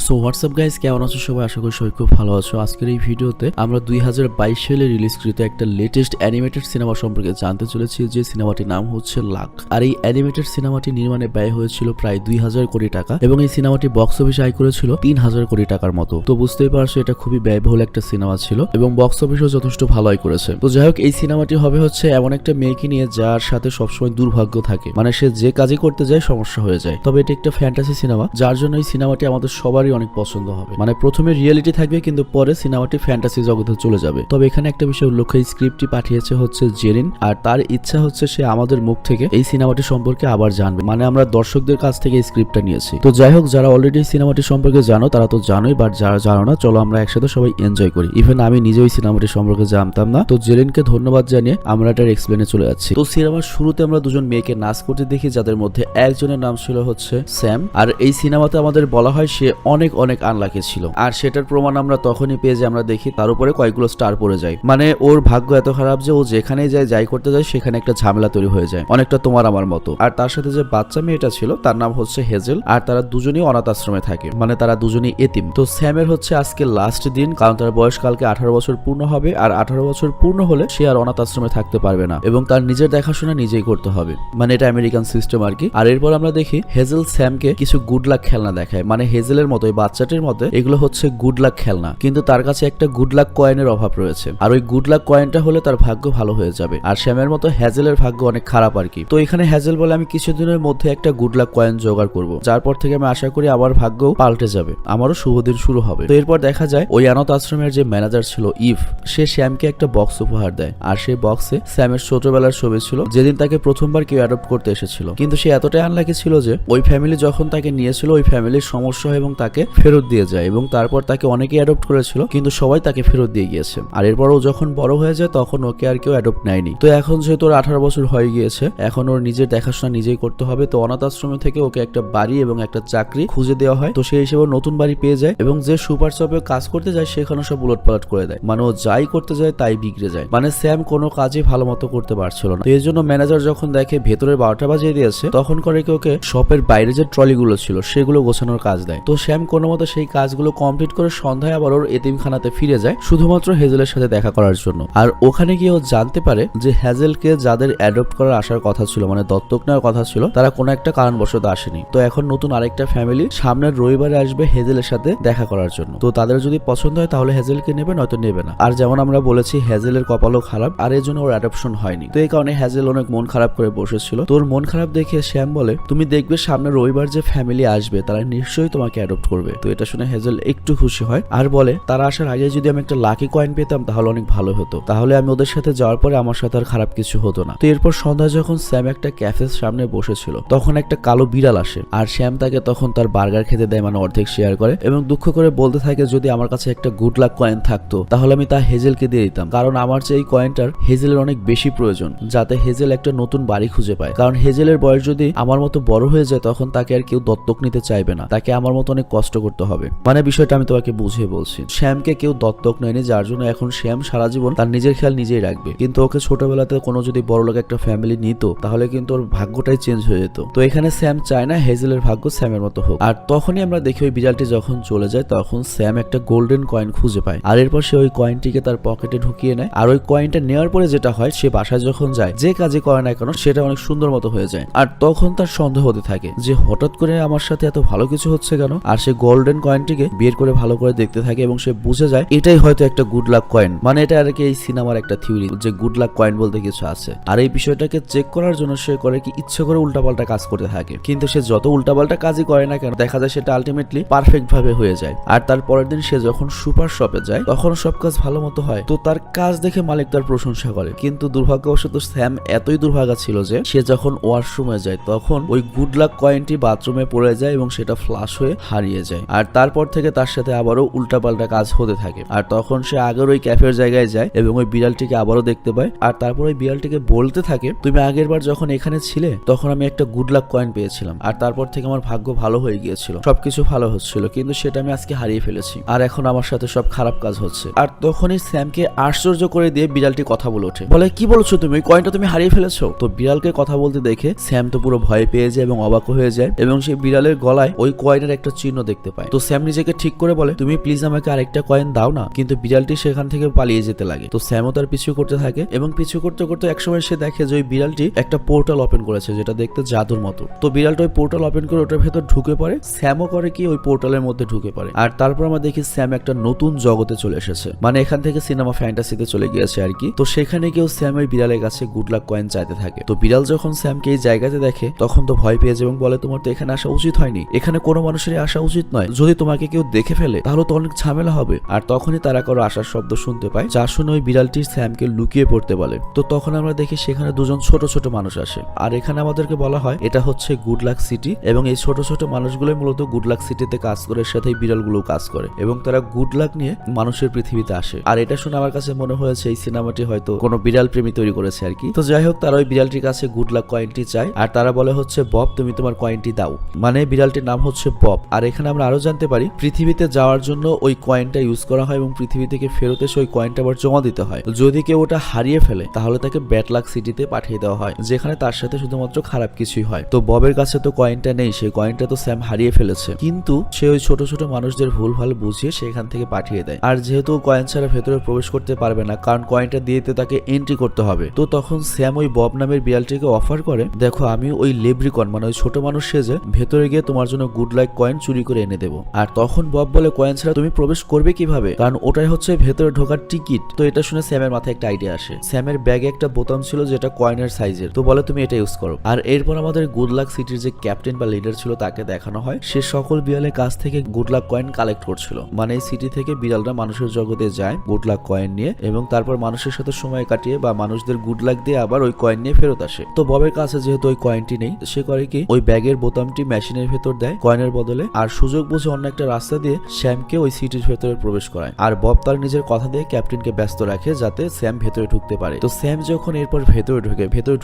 So WhatsApp guys, কেমন আছো সবাই? আশা করি সবাই খুব ভালো আছো। আজকের এই ভিডিওতে আমরা 2022 সালে রিলিজকৃত একটা লেটেস্ট অ্যানিমেটেড সিনেমা সম্পর্কে জানতে চলেছি, যে সিনেমাটির নাম হচ্ছে লাক। আর এই অ্যানিমেটেড সিনেমাটি নির্মাণে ব্যয় হয়েছিল প্রায় 2000 কোটি টাকা এবং এই সিনেমাটি বক্স অফিসে আয় করেছিল 3000 কোটি টাকার মতো। তো বুঝতেই পারছো এটা খুবই ব্যয়বহুল একটা সিনেমা ছিল এবং বক্স অফিসেও যথেষ্ট ভালো আয় করেছে। তো যাই হোক, এই সিনেমাটি হবে হচ্ছে এমন একটা মেয়েকে নিয়ে যার সাথে সবসময় দুর্ভাগ্য থাকে, মানে সে যে কাজই করতে যায় সমস্যা হয়ে যায়। তবে এটা একটা ফ্যান্টাসি সিনেমা, যার জন্য এই সিনেমাটি আমাদের সবারই অনেক পছন্দ হবে। মানে প্রথমে রিয়েলিটি থাকবে কিন্তু পরে সিনেমাটি ফ্যান্টাসি জগতে চলে যাবে। তবে এখানে একটা বিষয় উল্লেখ, এই স্ক্রিপ্টটি পাঠিয়েছে হচ্ছে জেরিন, আর তার ইচ্ছা হচ্ছে সে আমাদের মুখ থেকে এই সিনেমাটি সম্পর্কে আবার জানবে, মানে আমরা দর্শকদের কাছ থেকে এই স্ক্রিপ্টটা নিয়েছি। তো যাই হোক, যারা অলরেডি সিনেমাটি সম্পর্কে জানো তারা তো জানোই, বাট যারা জানো না চলো আমরা একসাথে সবাই এনজয় করি। ইভেন আমি নিজেও এই সিনেমাটি সম্পর্কে জানতাম না। তো জেরিনকে ধন্যবাদ জানিয়ে আমরা এটার এক্সপ্লেনে চলে যাচ্ছি। তো সিনেমার শুরুতে আমরা দুজন মেয়েকে নাচ করতে দেখি, যাদের মধ্যে একজনের নাম ছিল হচ্ছে স্যাম। আর এই সিনেমাতে আমাদের বলা হয় সে অনেক অনেক আনলাকি ছিল, আর সেটার প্রমাণ আমরা তখনই পেয়ে যে আমরা দেখি তার উপরে কয়েকগুলো স্টার পড়ে যায়। মানে ওর ভাগ্য এত খারাপ যে ও যেখানেই যায়, যাই করতে যায় সেখানে একটা ঝামেলা তৈরি হয়ে যায়, অনেকটা তোমার আমার মতো। আর তার সাথে যে বাচ্চা মেয়েটা ছিল তার নাম হচ্ছে হেজেল, আর তারা দুজনেই অনাথ আশ্রমে থাকে, মানে তারা দুজনেই এতিম। তো স্যামের হচ্ছে আজকে লাস্ট দিন, কারণ তার বয়স কালকে 18 বছর পূর্ণ হবে, আর 18 বছর পূর্ণ হলে সে আর অনাথ আশ্রমে থাকতে পারবে না এবং তার নিজের দেখাশোনা নিজেই করতে হবে, মানে এটা আমেরিকান সিস্টেম আর কি। আর এরপর আমরা দেখি হেজেল স্যামকে কিছু গুড লাক খেলনা দেখায়, মানে হেজেলের মতো বাচ্চাটির মতো এগুলো হচ্ছে গুড লাক খেলনা, কিন্তু তার কাছে একটা গুড লাক কয়েনের অভাব রয়েছে, আর ওই গুড লাক কয়েনটা হলে তার ভাগ্য ভালো হয়ে যাবে। আর শ্যামের মতো হ্যাজেলের ভাগ্য অনেক খারাপ আর কি। তো এখানে হ্যাজেল বলে আমি কিছুদিনের মধ্যে একটা গুড লাক কয়েন জোগাড় করব, যার পর থেকে আমি আশা করি আমার ভাগ্যও পাল্টে যাবে, আমারও শুভ দিন শুরু হবে। তো এরপর দেখা যায় ওই অনাথ আশ্রমের যে ম্যানেজার ছিল ইভ, সে শ্যামকে একটা বক্স উপহার দেয়, আর সেই বক্সে স্যামের ছোটবেলার ছবি ছিল, যেদিন তাকে প্রথমবার কেউ অ্যাডপ্ট করতে এসেছিল। কিন্তু সে এতটাই আনলাকি ছিল যে ওই ফ্যামিলি যখন তাকে নিয়েছিল ওই ফ্যামিলির সমস্যা হয় এবং তাকে ফেরত দিয়ে যায়, এবং তারপর তাকে অনেকেই অ্যাডপ্ট করেছিল কিন্তু সবাই তাকে ফেরত দিয়ে গিয়েছে। আর এরপর ও যখন বড় হয়ে যায় তখন ওকে আর কেউ অ্যাডপ্ট নেয়নি। তো এখন যেহেতু ওর 18 বছর হয়ে গিয়েছে, এখন ওর নিজের দেখাশোনা নিজেই করতে হবে। তো অনাথ আশ্রমে থেকে ওকে একটা বাড়ি এবং একটা চাকরি খুঁজে দেওয়া হয়। তো সেই হিসেবে নতুন বাড়ি পেয়ে যায় এবং যে সুপার শপে কাজ করতে যায় সেখানে সব উলটপালট করে দেয়, মানে ও যাই করতে যায় তাই বিগড়ে যায়। মানে স্যাম কোনো কাজই ভালো মতো করতে পারছিল না। তো এই জন্য ম্যানেজার যখন দেখে ভেতরের 12টা বাজিয়ে দিয়েছে, তখন করে কি ওকে শপের বাইরে যে ট্রলিগুলো ছিল সেগুলো গোছানোর কাজ দেয়। তো শ্যাম কোনো মতো সেই কাজগুলো কমপ্লিট করে সন্ধ্যায় আবার ওর এতিমখানাতে ফিরে যায় শুধুমাত্র হেজেলের সাথে দেখা করার জন্য। আর ওখানে গিয়ে ও জানতে পারে যে হ্যাজেলকে যাদের অ্যাডপ্ট করার আসার কথা ছিল, মানে দত্তক নেওয়ার কথা ছিল, তারা কোনো একটা কারণবশত আসেনি। তো এখন নতুন আরেকটা ফ্যামিলি সামনের রবিবারে আসবে হেজেলের সাথে দেখা করার জন্য। তো তাদের যদি পছন্দ হয় তাহলে হেজেলকে নেবে, নয়তো নেবে না। আর যেমন আমরা বলেছি হেজেলের কপালও খারাপ, আর এর জন্য ওর অ্যাডপশন হয়নি। তো এই কারণে হেজেল অনেক মন খারাপ করে বসেছিল। তোর মন খারাপ দেখে শ্যাম বলে, তুমি দেখবে সামনের রবিবার যে ফ্যামিলি আসবে তারা নিশ্চয়ই তোমাকে অ্যাডপ্ট করবে। তো এটা শুনে হেজেল একটু খুশি হয় আর বলে, তারা আসার আগে যদি আমি একটা লাকি কয়েন পেতাম তাহলে অনেক ভালো হতো, তাহলে আমি ওদের সাথে যাওয়ার পরে আমার সাথে আর খারাপ কিছু হতো না। তো এরপর সন্ধ্যায় যখন স্যাম একটা ক্যাফের সামনে বসেছিল তখন একটা কালো বিড়াল আসে, আর শ্যাম তাকে তখন তার বার্গার খেতে দেয়, মানে অর্ধেক শেয়ার করে, এবং দুঃখ করে বলতে থাকে যদি আমার কাছে একটা গুড লাক কয়েন থাকতো তাহলে আমি তা হেজেলকে দিয়ে দিতাম, কারণ আমার চেয়ে এই কয়েনটার হেজেলের অনেক বেশি প্রয়োজন, যাতে হেজেল একটা নতুন বাড়ি খুঁজে পায়। কারণ হেজেলের বয়স যদি আমার মতো বড় হয়ে যায় তখন তাকে আর কেউ দত্তক নিতে চাইবে না, তাকে আমার মতো অনেক কষ্ট করতে হবে। মানে বিষয়টা আমি তোমাকে বুঝিয়ে বলছি। শ্যামকে কেউ দত্তক নেয়নি, যার জন্য এখন শ্যাম সারা জীবন তার নিজের খেয়াল নিজেই রাখবে, কিন্তু ওকে ছোটবেলাতে কোনো যদি বড় লোক একটা ফ্যামিলি নিত তাহলে কিন্তু ওর ভাগ্যটাই চেঞ্জ হয়ে যেত। তো এখানে স্যাম চায় না হেজেলের ভাগ্য স্যামের মতো হোক। আর তখনই আমরা দেখি ওই বিড়ালটি যখন চলে যায় তখন স্যাম একটা গোল্ডেন কয়েন খুঁজে পায়, আর এরপর সে ওই কয়েনটিকে তার পকেটে ঢুকিয়ে নেয়। আর ওই কয়েনটা নেওয়ার পরে যেটা হয়, সে বাসায় যখন যায় যে কাজে করে না কেন সেটা অনেক সুন্দর মতো হয়ে যায়। আর তখন তার সন্দেহ হতে থাকে যে হঠাৎ করে আমার সাথে এত ভালো কিছু হচ্ছে কেন। আর সে গোল্ডেন কয়েনটিকে বের করে ভালো করে দেখতে থাকে এবং সে বুঝে যায় এটাই হয়তো একটা গুড লাক কয়েন, মানে এটা আর কি এই সিনেমার একটা থিওরি যে গুড লাক কয়েন বলতে কিছু আছে। আর এই বিষয়টাকে চেক করার জন্য সে করে কি ইচ্ছে করে উল্টাপাল্টা কাজ করতে থাকে, কিন্তু সে যত উল্টাপাল্টা কাজই করে না কেন দেখা যায় সেটা আলটিমেটলি পারফেক্ট ভাবে হয়ে যায়। আর তার পরের দিন সে যখন সুপার শপে যায় তখন সব কাজ ভালো মতো হয়। তো তার কাজ দেখে মালিক তার প্রশংসা করে, কিন্তু দুর্ভাগ্যবশত স্যাম এতই দুর্ভাগা ছিল যে সে যখন ওয়াশরুমে যায় তখন ওই গুড লাক কয়েনটি বাথরুমে পড়ে যায় এবং সেটা ফ্লাশ হয়ে হারিয়ে যায়। আর তারপর থেকে তার সাথে আবারও উল্টাপাল্টা কাজ হতে থাকে। আর তখন সে আগের ওই ক্যাফের জায়গায় যায় এবং ওই বিড়ালটিকে আবারও দেখতে পায়। আর তারপর ওই বিড়ালটিকে বলতে থাকে, তুমি আগের বার যখন এখানে ছিলে তখন আমি একটা গুড লাক কয়েন পেয়েছিলাম, আর তারপর থেকে আমার ভাগ্য ভালো হয়ে গিয়েছিল, সবকিছু ভালো হচ্ছিল, কিন্তু সেটা আমি আজকে হারিয়ে ফেলেছি, আর এখন আমার সাথে সব খারাপ কাজ হচ্ছে। আর তখনই স্যামকে আশ্চর্য করে দিয়ে বিড়ালটি কথা বলে ওঠে, বলে কি বলছো তুমি, কয়েনটা তুমি হারিয়ে ফেলেছো? তো বিড়ালকে কথা বলতে দেখে স্যাম তো পুরো ভয় পেয়ে যায় এবং অবাক হয়ে যায়, এবং সেই বিড়ালের গলায় ওই কয়েনের একটা চিহ্ন দেখতে দেখতে পায়। তো স্যাম নিজেকে ঠিক করে বলে, তুমি প্লিজ আমাকে আরেকটা কয়েন দাও না, কিন্তু বিড়ালটি সেখান থেকে পালিয়ে যেতে লাগে। তো স্যামও তার পিছু করতে থাকে এবং পিছু করতে করতে একসময় সে দেখে যে ওই বিড়ালটি একটা পোর্টাল ওপেন করেছে, যেটা দেখতে জাদুর মতো। তো বিড়ালটা ওই পোর্টাল ওপেন করে ওটার ভেতর ঢুকে পড়ে। স্যামও করে কি ওই পোর্টালের মধ্যে ঢুকে পড়ে। আর তারপর আমরা দেখি স্যাম একটা নতুন জগতে চলে এসেছে, মানে এখান থেকে সিনেমা ফ্যান্টাসিতে চলে গিয়েছে আর কি। তো সেখানে গিয়েও স্যাম ওই বিড়ালের কাছে গুড লাক কয়েন চাইতে থাকে। তো বিড়াল যখন স্যামকে এই জায়গাতে দেখে তখন তো ভয় পেয়ে যায় এবং বলে, তোমার তো এখানে আসা উচিত হয়নি, এখানে কোনো মানুষেরই আসা উচিত নয়, যদি তোমাকে কেউ দেখে ফেলে তাহলে তো অনেক ঝামেলা হবে। আর তখনই তারা কারো আসার শব্দ শুনতে পায়, যা শুনে ওই বিড়ালটি স্যামকে লুকিয়ে পড়তে বলে। তো তখন আমরা দেখি সেখানে দুজন ছোট ছোট মানুষ আসে, আর এখানে আমাদেরকে বলা হয় এটা হচ্ছে গুড লাক সিটি, এবং এই ছোট ছোট মানুষগুলো মূলত গুড লাক সিটিতে কাজ করে, সাথে বিড়ালগুলো কাজ করে, এবং তারা গুড লাক নিয়ে মানুষের পৃথিবীতে আসে। আর এটা শুনে আমার কাছে মনে হয়েছে এই সিনেমাটি হয়তো কোনো বিড়াল প্রেমী তৈরি করেছে আর কি। তো যাই হোক, তারা ওই বিড়ালটির কাছে গুড লাক কয়েনটি চায়, আর তারা বলে হচ্ছে, বব তুমি তোমার কয়েনটি দাও, মানে বিড়ালটির নাম হচ্ছে বব। আর এখানে আমরা আরো জানতে পারি পৃথিবীতে যাওয়ার জন্য ওই কয়েনটা ইউজ করা হয় এবং পৃথিবী থেকে ফেরত এসে ওই কয়েনটা আবার জমা দিতে হয়। যদি কেউ ওটা হারিয়ে ফেলে তাহলে তাকে ব্যাড লাক সিটিতে পাঠিয়ে দেওয়া হয়, যেখানে তার সাথে শুধুমাত্র খারাপ কিছুই হয়। তো ববের কাছে তো কয়েনটা নেই, সেই কয়েনটা তো স্যাম হারিয়ে ফেলেছে, কিন্তু সে ওই ছোট ছোট মানুষদের ভুল ভাল বুঝিয়ে সেখান থেকে পাঠিয়ে দেয়। আর যেহেতু কয়েন ছাড়া ভেতরে প্রবেশ করতে পারবে না, কারণ কয়েনটা দিয়েতে তাকে এন্ট্রি করতে হবে, তো তখন স্যাম ওই বব নামের বিড়ালটিকে অফার করে, দেখো আমি ওই লেব্রিকন মানে ওই ছোট মানুষ সেজে ভেতরে গিয়ে তোমার জন্য গুড লাক কয়েন চুরি করে এনে দেবো। আর তখন বব বলে, কয়েন ছাড়া তুমি প্রবেশ করবে কিভাবে, কারণ ওটাই হচ্ছে ভেতরে ঢোকার টিকিট। তো এটা শুনে স্যামের মাথায় একটা আইডিয়া আসে। স্যামের ব্যাগে একটা বোতাম ছিল যেটা কয়েনের সাইজের, তো বলে তুমি এটা ইউজ করো। আর এরপর আমাদের গুড লাক সিটির যে ক্যাপ্টেন বা লিডার ছিল তাকে দেখানো হয়, সে সকল বিড়ালের কাছ থেকে গুড লাক কয়েন কালেক্ট করছিল। মানে এই সিটি থেকে বিড়ালরা মানুষের জগতে যায় গুড লাক কয়েন নিয়ে, এবং তারপর মানুষের সাথে সময় কাটিয়ে বা মানুষদের গুড লাক দিয়ে আবার ওই কয়েন নিয়ে ফেরত আসে। তো ববের কাছে যেহেতু ওই কয়েনটি নেই, সে করে কি ওই ব্যাগের বোতামটি মেশিনের ভেতর দেয় কয়েনের বদলে, আর সুযোগ বুঝে অন্য একটা রাস্তা দিয়ে স্যামকে ওই সিটির ভেতরে প্রবেশ করায়। আর বব তার নিজের কথা দিয়ে ক্যাপ্টেনকে ব্যস্ত রাখে যাতে স্যাম ভেতরে ঢুকতে পারে। তো স্যাম যখন এরপর ভেতরে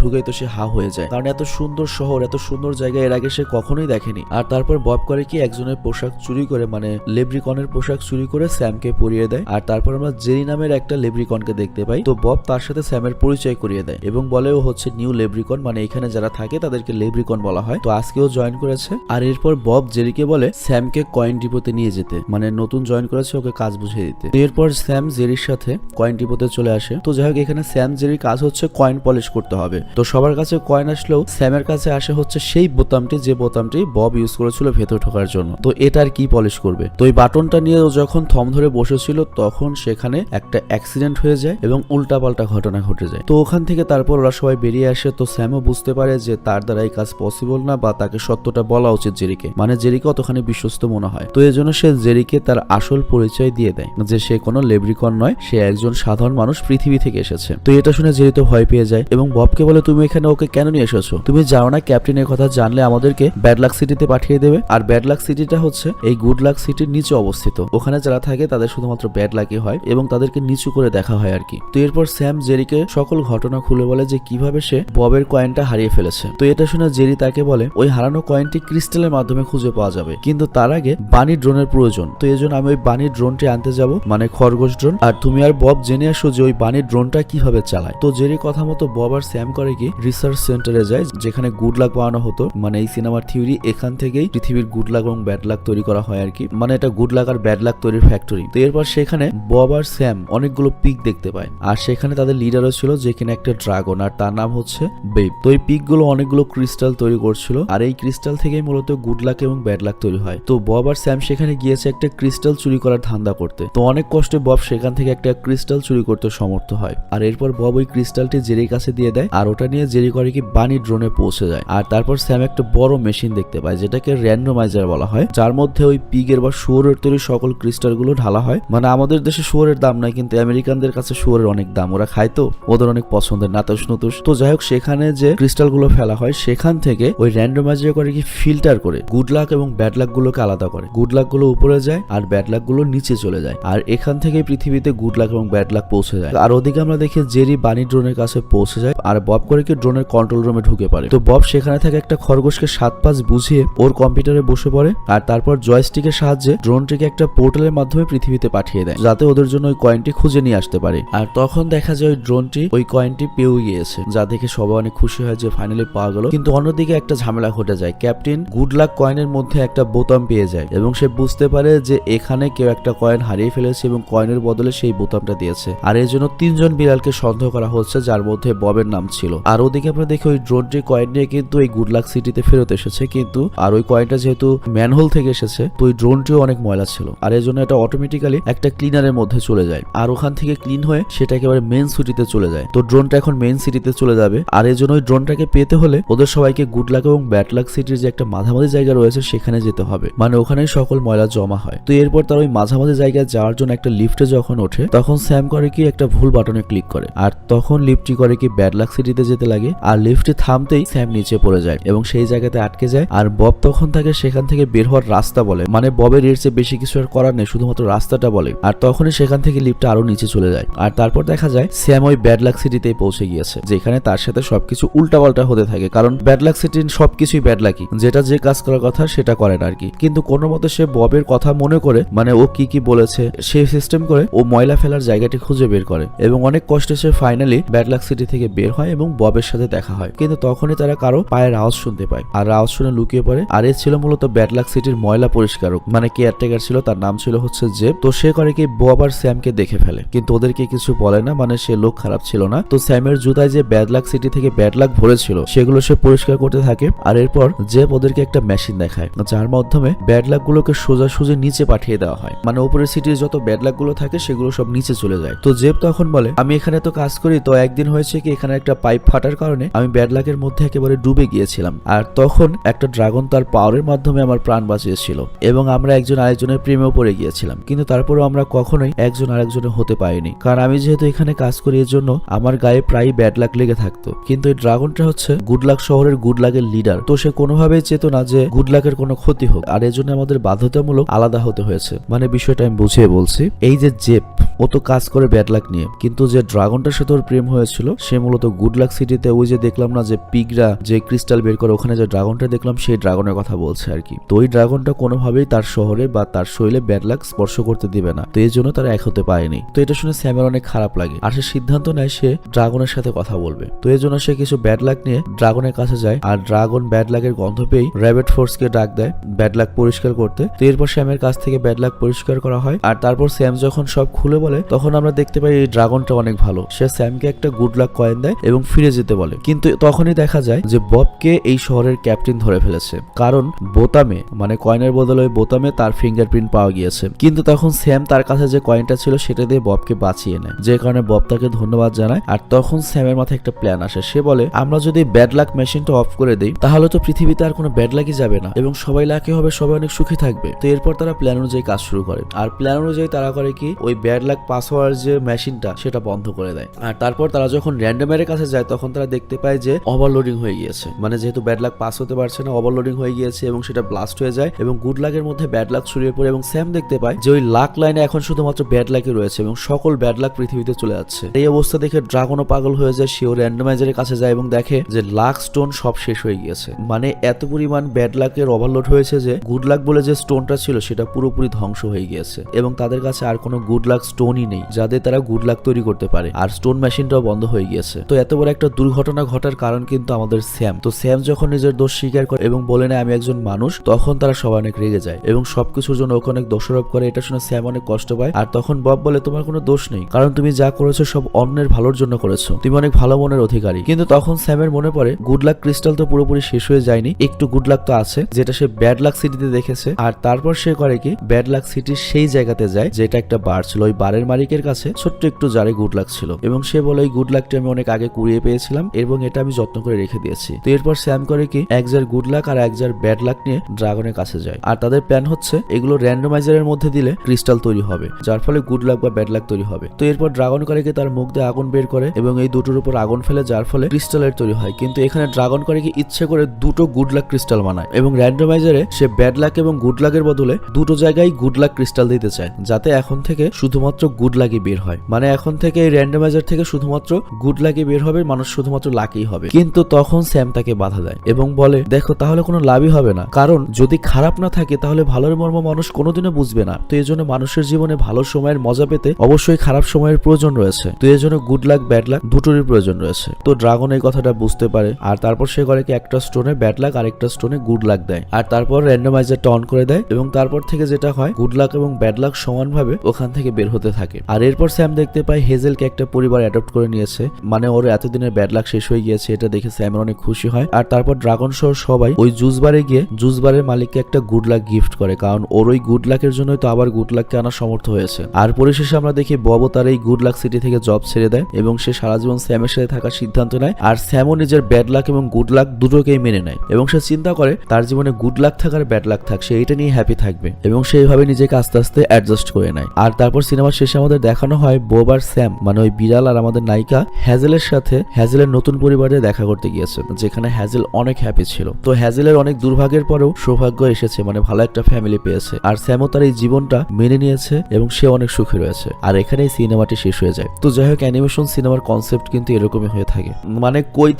ঢুকে তো সে হা হয়ে যায়, কারণ এত সুন্দর শহর, এত সুন্দর জায়গা এর আগে সে কখনোই দেখেনি। আর তারপর বব করে কি একজনের পোশাক চুরি করে, মানে লেব্রিকনের পোশাক চুরি করে স্যামকে পরিয়ে দেয়। আর তারপর আমরা জেরি নামের একটা লেব্রিকনকে দেখতে পাই। তো বব তার সাথে স্যামের পরিচয় করিয়ে দেয় এবং বলে ও হচ্ছে নিউ লেব্রিকন, মানে এখানে যারা থাকে তাদেরকে লেব্রিকন বলা হয়। তো আজকেও জয়েন করেছে। আর এরপর বব জেরিকে বলে স্যামকে কয়েন ডিপোতে নিয়ে যেতে, মানে নতুন জয়েন করেছে ওকে কাজ বুঝিয়ে দিতে। এরপর স্যাম জেরির সাথে কয়েন ডিপোতে চলে আসে। তো যাই হোক, এখানে স্যাম জেরির কাজ হচ্ছে কয়েন পলিশ করতে হবে। তো সবার কাছে কয়েন আসলেও স্যামের কাছে আসে হচ্ছে সেই বোতামটি, যে বোতামটি বব ইউজ করেছিল ভেতর ঢোকার জন্য। তো এটার কি পলিশ করবে, তো এই বাটনটা নিয়ে ও যখন থম ধরে বসেছিল তখন সেখানে একটা অ্যাক্সিডেন্ট হয়ে যায় এবং উল্টাপাল্টা ঘটনা ঘটে যায়। তো ওখান থেকে তারপর ওরা সবাই বেরিয়ে আসে। তো স্যামও বুঝতে পারে যে তার দ্বারা এই কাজ পসিবল না, বা তাকে সত্যটা বলা উচিত জেরিকে, মানে জেরিকে অতখানি বিশ্বস্ত মনে হয়। তো এজন্য সে জেরিকে তার আসল পরিচয় দিয়ে দেয় যে সে কোনো লেব্রিকন নয়, সে একজন সাধারণ মানুষ, পৃথিবী থেকে এসেছে। তো এটা শুনে জেরি তো ভয় পেয়ে যায় এবং ববকে বলে, তুমি এখানে ওকে কেন নিয়ে এসেছো, তুমি জানো না ক্যাপ্টেনের কথা জানলে আমাদেরকে ব্যাড লাক সিটিতে পাঠিয়ে দেবে। আর ব্যাড লাক সিটিটা হচ্ছে এই গুড লাক সিটির নিচে অবস্থিত, ওখানে যারা থাকে তাদের শুধুমাত্র ব্যাড লাকই হয় এবং তাদেরকে নিচু করে দেখা হয় আর কি। তো এরপর স্যাম জেরিকে সকল ঘটনা খুলে বলে যে কিভাবে সে ববের কয়েনটা হারিয়ে ফেলেছে। তো এটা শুনে জেরি তাকে বলে ওই হারানো কয়েনটি ক্রিস্টালের মাধ্যমে খুঁজে পাওয়া যাবে, কিন্তু তার আগে বানি ড্রোনের প্রয়োজন। তো এই জন্য আমি ওই বানি ড্রোনটি আনতে যাব, মানে খরগোশ ড্রোন, আর তুমি আর বব জেনে আসো যে ওই বানি ড্রোনটা কিভাবে চালায়। তো জেরি কথা মতো বব আর স্যাম করে কি রিসার্চ সেন্টারে যায়, যেখানে গুড লাক বানানো হতো। মানে এই সিনেমার থিওরি এখান থেকেই পৃথিবীর গুড লাক এবং ব্যাড লাক তৈরি করা হয় আর কি, মানে এটা গুড লাক আর ব্যাড লাক তৈরির ফ্যাক্টরি। তো এরপর সেখানে বব আর স্যাম অনেকগুলো পিক দেখতে পায়, আর সেখানে তাদের লিডারও ছিল যেখানে একটা ড্রাগন, আর তার নাম হচ্ছে বেব। তো এই পিক গুলো অনেকগুলো ক্রিস্টাল তৈরি করছিল, আর এই ক্রিস্টাল থেকেই মূলত গুড লাক এবং ব্যাড লাক তৈরি হয়। তো বব আর স্যাম সেখানে গিয়েছে একটা ক্রিস্টাল চুরি করার ধান্দা করতে। তো অনেক কষ্টে বব সেখান থেকে একটা ক্রিস্টাল চুরি করতে সমর্থ হয়। আর এরপর বব ওই ক্রিস্টালটি জেরির কাছে দিয়ে দেয়, আর ওটা নিয়ে জেরি করে কি বানি ড্রোনে পৌঁছে যায়। আর তারপর স্যাম একটা বড় মেশিন দেখতে পায় যেটাকে র্যান্ডমাইজার বলা হয়, যার মধ্যে ওই পিগের বা শুয়োরের তৈরি সকল ক্রিস্টাল গুলো ঢালা হয়। মানে আমাদের দেশে শুয়োরের দাম নাই, কিন্তু আমেরিকানদের কাছে শুয়োরের অনেক দাম, ওরা খায় তো, ওদের অনেক পছন্দের নাতুস নুতুস। তো যাই হোক, সেখানে যে ক্রিস্টাল গুলো ফেলা হয় সেখান থেকে ওই র্যান্ডমাইজার করে কি ফিল্টার করে গুড লাক এবং ব্যাড লাক গুলোকে আলাদা করে। গুড লাক গুলো উপরে যায় আর ব্যাড লাক গুলো নিচে চলে যায়, আর এখান থেকে পৃথিবীতে গুড লাক এবং ব্যাড লাক পৌঁছে যায়। আর ওদিকে আমরা দেখি জেরি বানি ড্রোনের কাছে পৌঁছে যায়, আর বব করে কি ড্রোনের কন্ট্রোল রুমে ঢুকে পড়ে। তো বব সেখানে থেকে একটা খরগোশকে 7-5 বুঝিয়ে ওর কম্পিউটারে বসে পড়ে, আর তারপর জয়স্টিকের সাহায্যে ড্রোনটিকে একটা পোর্টালের মাধ্যমে পৃথিবীতে পাঠিয়ে দেয়, যাতে ওদের জন্য ওই কয়েনটি খুঁজে নিয়ে আসতে পারে। আর তখন দেখা যায় ওই ড্রোনটি ওই কয়েনটি পেয়ে গিয়েছে, যা দেখে সবাই অনেক খুশি হয় যে ফাইনালি পাওয়া গেল। কিন্তু অন্যদিকে একটা ঝামেলা ঘটে যায়, ক্যাপ্টেন গুড লাক কয়েনের মধ্যে একটা বোতাম পেয়ে যায় এবং সে বুঝতে পারে যে এখানে কেউ একটা কয়েন হারিয়ে ফেলেছে এবং কয়েনের বদলে সেই বোতামটা দিয়েছে। আর এর জন্য 3 জন বিড়ালকে সন্দেহ করা হচ্ছে, যার মধ্যে ববের নাম ছিল। আর ওদিকে আমরা দেখি ওই ড্রোনটি কয়েন নিয়ে কিন্তু এই গুড লাক সিটিতে ফেরত এসেছে, কিন্তু আর ওই কয়েনটা যেহেতু ম্যানহোল থেকে এসেছে তো ওই ড্রোনটিও অনেক ময়লা ছিল, আর এর জন্য এটা অটোমেটিক্যালি একটা ক্লিনারের মধ্যে চলে যায়। আর ওখান থেকে ক্লিন হয়ে সেটা একেবারে মেইন সিটিতে চলে যায়। তো ড্রোনটা এখন মেইন সিটিতে চলে যাবে, আর এর জন্য ওই ড্রোনটাকে পেতে হলে ওদের সবাইকে গুড লাক এবং ব্যাড লাক সিটির যে একটা মাঝামাঝি জায়গা রয়েছে সেখানে যেতে হবে, মানে ওখানেই সকল ময়লা জমা হয়। তো এরপর তার ওই মাঝামাঝি জায়গায় যাওয়ার জন্য একটা লিফটে যখন ওঠে তখন স্যাম করে কি একটা ভুল বাটনে ক্লিক করে, আর তখন লিফটটি করে কি ব্যাড লাক সিটিতে যেতে লাগে। আর লিফটে থামতেই স্যাম নিচে পড়ে যায় এবং সেই জায়গাতে আটকে যায়। আর বব তখন তাকে সেখান থেকে বের হওয়ার রাস্তা বলে, মানে ববের এর চেয়ে বেশি কিছু আর করার নেই, শুধুমাত্র রাস্তাটা বলে। আর তখনই সেখান থেকে লিফটটা আরো নিচে চলে যায়। আর তারপর দেখা যায় স্যাম ওই ব্যাড লাক সিটিতেই পৌঁছে গিয়েছে, যেখানে তার সাথে সবকিছু উল্টাপাল্টা হতে থাকে, কারণ ব্যাড লাক সিটির সবকিছুই ব্যাড লাকি, যেটা যে কাজ করার কথা সেটা করে না আর কি। কিন্তু কোনো মতে সে ববের কথা মনে করে, মানে ও কি কি বলেছে সেই সিস্টেম করে ও ময়লা ফেলার জায়গাটি খুঁজে বের করে এবং অনেক কষ্টে সে ফাইনালি ব্যাড লাক সিটি থেকে বের হয় এবং ববের সাথে দেখা হয়। কিন্তু তখনই তারা কারো পায়ের আওয়াজ শুনতে পায়, আর আওয়াজ শুনে লুকিয়ে পড়ে। আর এ ছিল মূলত ব্যাড লাক সিটির ময়লা পরিষ্কারক, মানে কেয়ারটেকার ছিল, তার নাম ছিল হচ্ছে জেব। তো সে করে কি বব আর স্যামকে দেখে ফেলে, কিন্তু ওদেরকে কিছু বলে না, মানে সে লোক খারাপ ছিল না। তো স্যামের জুতায় যে ব্যাড লাক সিটি থেকে ব্যাড লাক ভরেছিল সেগুলো সে পরিষ্কার করতে থাকে। আর এরপর জেব ওদেরকে একটা মেশিন দেখায়, যার মাধ্যমে ব্যাড লাক গুলোকে সোজাসুজি নিচে পাঠিয়ে দেওয়া হয়, মানে উপরের সিটির যত ব্যাড লাক গুলো থাকে সেগুলো সব নিচে চলে যায়। তো জেব তখন বলে, আমি এখানে তো কাজ করি, তো একদিন হয়েছে কি এখানে একটা পাইপ ফাটার কারণে আমি ব্যাড লাকের মধ্যে একেবারে ডুবে গিয়েছিলাম, আর তখন একটা ড্রাগন তার পাওয়ারের মাধ্যমে আমার প্রাণ বাঁচিয়েছিল এবং আমরা একজন আরেকজনের প্রেমেও পড়ে গিয়েছিলাম, কিন্তু তারপরেও আমরা কখনোই একজন আরেকজনের হতে পারিনি, কারণ আমি যেহেতু এখানে কাজ করি এর জন্য আমার গায়ে প্রায় ব্যাড লাক লেগে থাকতো। কিন্তু এই ড্রাগনটা হচ্ছে গুড লাক শহরের গুড লাকের লিডার, তো সে কোনোভাবেই চেত না যে গুড লাকের কোনো ক্ষতি হোক, আর এর জন্য আমাদের বাধ্যতামূলক আলাদা হতে হয়েছে। মানে বিষয়টা আমি বুঝিয়ে বলছি, এই যে জেপ ও তো কাজ করে ব্যাড লাক নিয়ে, কিন্তু যে ড্রাগনটার সাথে ওর প্রেম হয়েছিল সে মূলত গুড লাক সিটিতে ওই যে দেখলাম না যে পিগরা যে ক্রিস্টাল বের করে, ওখানে যে ড্রাগনটা দেখলাম সেই ড্রাগনের কথা বলছে আর কি। তো ওই ড্রাগনটা কোনোভাবেই তার শহরে বা তার শৈলে ব্যাড লাক স্পর্শ করতে দিবে না, তো এই জন্য তারা এক হতে পারেনি। তো এটা শুনে স্যামের অনেক খারাপ লাগে, আর সে সিদ্ধান্ত নেয় সে ড্রাগনের সাথে কথা বলবে। তো এই জন্য সে কিছু ব্যাড লাক নিয়ে ড্রাগনের কাছে যায়, আর ড্রাগন ব্যাড লাকের গন্ধ পেয়েই র্যাবিট ফোর্সকে ডাক দেয় ব্যাড লাক পরিষ্কার করতে। তো এরপর স্যামের কাছ থেকে ব্যাড লাক পরিষ্কার করা হয়। আর তারপর স্যাম যখন সব খুলে বলে তখন আমরা দেখতে পাই এই ড্রাগনটা অনেক ভালো, সে স্যামকে একটা গুড লাক কয়েন দেয় এবং ফিরে যেতে বলে। কিন্তু তখনই দেখা যায় যে ববকে এই শহরের ক্যাপ্টেন ধরে ফেলেছে, কারণ বোতামে মানে কয়েনের বদলে ওই বোতামে তার ফিঙ্গারপ্রিন্ট পাওয়া গিয়েছে। কিন্তু তখন স্যাম তার কাছে যে কয়েনটা ছিল সেটা দিয়ে ববকে বাঁচিয়ে নেয়, যে কারণে বব তাকে ধন্যবাদ জানায়। আর তখন স্যামের মাথায় একটা প্ল্যান আসে, সে বলে আমরা যদি ব্যাড লাক মেশিনটা অফ করে দেই তাহলে তো পৃথিবীতে আর কোনো ব্যাড লাকই যাবে না এবং সবাই লাকি হবে, সবাই অনেক সুখী থাকবে। তো এরপর তারা প্ল্যান অনুযায়ী কাজ শুরু করে, আর প্ল্যান অনুযায়ী তারা করে কি ওই ব্যাড লাক পাস হওয়ার যে মেশিনটা সেটা বন্ধ করে দেয়। আর তারপর তারা যখন র্যান্ডমের কাছে যায় তখন তারা দেখতে পায় যে ওভারলোডিং হয়ে গিয়েছে, মানে যেহেতু ব্যাড লাক পাস হতে পারছে না ওভারলোডিং হয়ে গিয়েছে এবং সেটা ব্লাস্ট হয়ে যায় এবং গুড লাকের মধ্যে ব্যাড লাক ছড়িয়ে পড়ে। এবং স্যাম দেখতে পায় যে ওই লাক লাইনে এখন শুধুমাত্র ব্যাড লাকই রয়েছে এবং সকল ব্যাড লাক পৃথিবীতে চলে যাচ্ছে। এই অবস্থা দেখে ড্রাগনও পাগল হয়ে যায়, সেও র্যান্ডমাইজারের কাছে যায় এবং দেখে যে লাক স্টোন সব শেষ হয়ে গিয়েছে, মানে এত পরিমাণ ব্যাড লাকের ওভারলোড হয়েছে যে গুড লাক বলে যে স্টোনটা ছিল সেটা পুরোপুরি ধ্বংস হয়ে গিয়েছে এবং তাদের কাছে আর কোনো গুড লাক স্টোনই নেই যাদের তারা গুড লাক তৈরি করতে পারে, আর স্টোন মেশিনটাও বন্ধ হয়ে গিয়েছে। তো এত বড় একটা দুর্ঘটনা ঘটার কারণ কিন্তু আমাদের স্যাম। তো স্যাম যখন নিজের দোষ স্বীকার করে এবং বলে না আমি একজন মানুষ, তখন তারা সবাই অনেক রেগে যায় এবং সবকিছুর জন্য ওকে অনেক দোষারোপ করে। এটা শুনে স্যাম অনেক কষ্ট পায়। আর তখন বব বলে তোমার কোনো দোষ নেই, কারণ তুমি যা করেছো সব অন্যের ভালোর জন্য করেছো, তুমি অনেক ভালো মনের অধিকারী। কিন্তু তখন স্যামের মনে পড়ে গুড লাক ক্রিস্টাল তো পুরোপুরি শেষ হয়ে যায়নি, একটু গুড লাক তো আছে যেটা সে ব্যাড লাক সিটিতে দেখেছে। আর তারপর সে করে কি ব্যাড লাক সিটির সেই জায়গাতে যায় যেটা একটা বার ছিল, ওই বারের মালিকের কাছে ছোট্ট একটু জারে গুড লাক ছিল এবং সে বলে এই গুড লাকটি আমি অনেক আগে কুড়িয়ে পেয়েছিলাম এবং এটা আমি যত্ন করে রেখে দিয়েছি। তো এরপর স্যাম করে কি এক জার গুড লাক আর এক জার ব্যাড লাক নিয়ে ড্রাগনের কাছে যায়, আর তাদের প্ল্যান হচ্ছে এগুলো র্যান্ডমাইজারের মধ্যে দিলে ক্রিস্টাল তৈরি হবে যার ফলে গুড লাক বা ব্যাড লাক তৈরি হবে। তো এরপর ড্রাগন করে কি তার মুখ দিয়ে আগুন বের করে এবং এই দুটোর উপর আগুন ফেলে যার ফলে ক্রিস্টালের তৈরি হয়। কিন্তু এখানে ড্রাগন করে কি ইচ্ছে করে দুটো গুড লাক ক্রিস্টাল বানায় এবং র্যান্ডমাইজারে সে ব্যাড লাক এবং গুড লাকের বদলে দুটো জায়গায় গুড লাক ক্রিস্টাল দিতে চায়, যাতে এখন থেকে শুধুমাত্র গুড লাকি বের হয়, মানে এখন থেকে এই র্যান্ডমাইজার থেকে শুধুমাত্র গুড লাকি বের হবে, মানুষ শুধুমাত্র লাকি হবে। কিন্তু তখন স্যাম তাকে বাধা দেয় এবং বলে দেখো তাহলে কোনো লাভই হবে না, কারণ যদি খারাপ না থাকে তাহলে ভালোর মর্ম মানুষ কোনোদিনও বুঝবে না। তো এই জন্য মানুষের জীবনে ভালো সময়ের মজা পেতে অবশ্যই খারাপ সময়ের প্রয়োজন রয়েছে। তো এই জন্য গুড লাক ব্যাড লাক দুটোরই প্রয়োজন রয়েছে। তো ড্রাগন এই কথাটা বুঝতে পারে, আর তারপর সে করে কি একটা স্টোনে ব্যাড লাক আর একটা স্টোনে গুড লাক দেয়, আর তারপর র্যান্ডমাইজারটা অন করে দেয় এবং তারপর থেকে যেটা হয় গুড লাক এবং ব্যাড লাক সমানভাবে ওখান থেকে বের হতে থাকে। আর এরপর স্যাম দেখতে পায় হেজেলকে একটা পরিবার অ্যাডপ্ট করে নিয়েছে, মানে ওর এতদিনের ব্যাড লাক শেষ হয়ে গিয়েছে। এটা দেখে স্যামের অনেক খুশি হয়। আর তারপর ড্রাগন সহ সবাই ওই জুস বারে গিয়ে জুস বারের মালিককে একটা গুড লাক গিফট করে, কারণ ওর ওই গুড লাকের জন্যই তো আবার গুড লাককে আনার সমর্থ হয়েছে। আর পরিশেষে আমরা দেখি ববও তার এই গুড লাক সিটি থেকে জব ছেড়ে দেয় এবং সে সারা জীবন স্যামের সাথে থাকার সিদ্ধান্ত নেয়। আর স্যামও নিজের ব্যাড লাক এবং গুড লাক দুটোকেই মেনে নেয় এবং সে চিন্তা করে তার জীবনে গুড লাক থাকার ব্যাড লাক থাক, সে এটা নিয়ে হ্যাপি থাকবে এবং সেইভাবে নিজেকে আস্তে আস্তে অ্যাডজাস্ট করে নেয়। আর তারপর সিনেমার শেষে আমাদের দেখানো হয় বব আর স্যাম, মানে ওই বিড়াল আর আমাদের নায়িকা হ্যাজেলের সাথে হ্যাজেলের নতুন পরিবারে দেখা করতে গিয়েছে, যেখানে হ্যাজেল অনেক হ্যাপি ছিল। তো হ্যাজেলের অনেক দুর্ভাগ্যের পরেও সৌভাগ্য এসেছে, মানে ভালো একটা ফ্যামিলি পেয়েছে। আর স্যামও তার এই জীবনটা মেনে নিয়েছে এবং সে অনেক সুখী রয়েছে। আর এখানেই সিনেমাটি শেষ হয়ে যায়। তো যাই হোক, অ্যানিমেশন সিনেমার কনসেপ্ট কিন্তু এরকমই হয়ে থাকে, মানে কই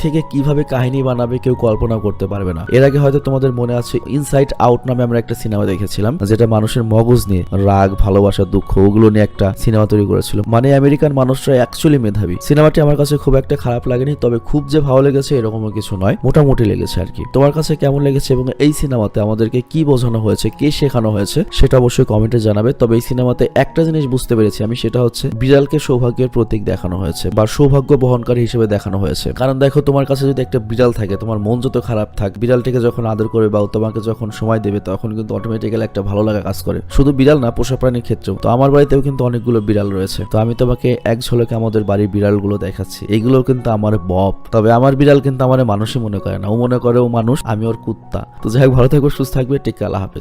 থেকে কিভাবে কাহিনী বানাবে কেউ কল্পনা করতে পারবে না। এর আগে হয়তো তোমাদের মনে আছে ইনসাইড আউট নামে আমরা একটা সিনেমা দেখেছিলাম, যেটা মানুষের মগজ নিয়ে রাগ, ভালোবাসা, দুঃখ ওগুলো নিয়ে একটা সিনেমা তৈরি করেছিল। মানে আমেরিকান মানুষরা অ্যাকচুয়ালি মেধাবী। সিনেমাটি আমার কাছে খুব একটা খারাপ লাগেনি, তবে খুব যে ভালো লেগেছে এরকমও কিছু নয়, মোটামুটি লেগেছে আর কি। তোমার কাছে কেমন লেগেছে এবং এই সিনেমাতে আমাদেরকে কি বোঝানো হয়েছে, কে শেখানো হয়েছে সেটা অবশ্যই কমেন্টে জানাবে। তবে এই সিনেমাতে একটা জিনিস বুঝতে পেরেছি আমি, সেটা হচ্ছে বিড়ালকে সৌভাগ্যের প্রতীক দেখানো হয়েছে বা সৌভাগ্য বহনকারী হিসেবে দেখানো হয়েছে। কারণ দেখো, তোমার কাছে যদি একটা বিড়াল থাকে, তোমার মন যত খারাপ থাক, বিড়ালটিকে যখন আদর করবে বা তোমাকে যখন সময় দেবে, তখন কিন্তু অটোমেটিক্যালি একটা ভালো লাগা কাজ করে। শুধু বিড়াল না, পোষা প্রাণীর ক্ষেত্রেও। তো আমার বাড়িতেও কিন্তু অনেকগুলো বিড়াল রয়েছে। তো আমি তোমাকে এক ঝলকে আমাদের বাড়ির বিড়ালগুলো দেখাচ্ছি। এগুলো কিন্তু আমার বপ, তবে আমার বিড়াল কিন্তু আমার মানুষই মনে করে না, ও মনে করে ও মানুষ, আমি ওর কুত্তা। তো যাই হোক, ভালো থাকবে, সুস্থ থাকবে, টেক কেয়ার, আল্লাহ হাফেজ।